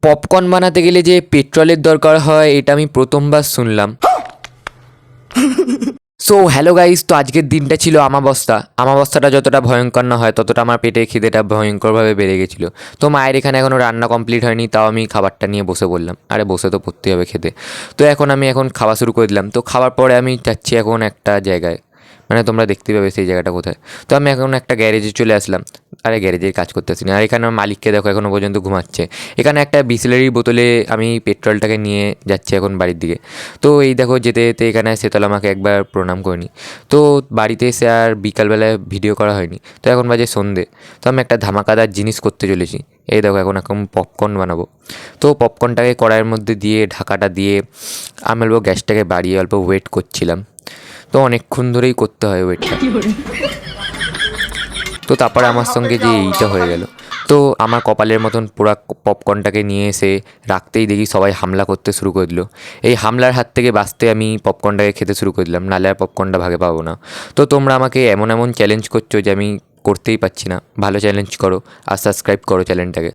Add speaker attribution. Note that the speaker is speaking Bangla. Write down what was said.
Speaker 1: পপকর্ন বানাতে গেলে যে পেট্রোলের দরকার হয় এটা আমি প্রথমবার শুনলাম। সো হ্যালো গাইস, তো আজকের দিনটা ছিল আমাবস্যাটা যতটা ভয়ঙ্কর না হয় ততটা আমার পেটে খিদেটা ভয়ঙ্করভাবে বেড়ে গেছিলো। তো মায়ের এখানে এখনও রান্না কমপ্লিট হয়নি, তাও আমি খাবারটা নিয়ে বসে পড়লাম। আরে বসে তো পড়তেই হবে খেতে। তো এখন খাওয়া শুরু করে দিলাম। তো খাওয়ার পরে আমি যাচ্ছি এখন একটা জায়গায়, মানে তোমরা দেখতে পাবে সেই জায়গাটা কোথায়। তো আমি এখন একটা গ্যারেজে চলে আসলাম। আরে গ্যারেজের কাজ করতে আসিনি। আর এখানে আমার মালিককে দেখো এখনও পর্যন্ত ঘুমাচ্ছে। এখানে একটা বিসলারির বোতলে আমি পেট্রোলটাকে নিয়ে যাচ্ছি এখন বাড়ির দিকে। তো এই দেখো যেতে যেতে এখানে সেতল আমাকে একবার প্রণাম করে নি। তো বাড়িতে এসে আর বিকালবেলায় ভিডিও করা হয়নি। তো এখন বাজে সন্ধে। তো আমি একটা ধামাকাদার জিনিস করতে চলেছি। এই দেখো এখন পপকর্ন বানাবো। তো পপকর্নটাকে কড়াইয়ের মধ্যে দিয়ে ঢাকাটা দিয়ে আমি অল্প গ্যাসটাকে বাড়িয়ে অল্প ওয়েট করছিলাম। তো অনেকক্ষণ ধরেই করতে হয় ওয়েটটা। তো তারপরে আমার সঙ্গে যে এইটা হয়ে গেল। তো আমার কপালের মতন পুরো পপকর্নটাকে নিয়ে এসে রাখতেই দেখি সবাই হামলা করতে শুরু করে দিল। এই হামলার হাত থেকে বাঁচতে আমি পপকর্নটাকে খেতে শুরু করে দিলাম, নাহলে আর পপকর্নটা ভাগে পাবো না। তো তোমরা আমাকে এমন এমন চ্যালেঞ্জ করছো যে আমি করতেই পারছি না। ভালো চ্যালেঞ্জ করো আর সাবস্ক্রাইব করো চ্যানেলটাকে।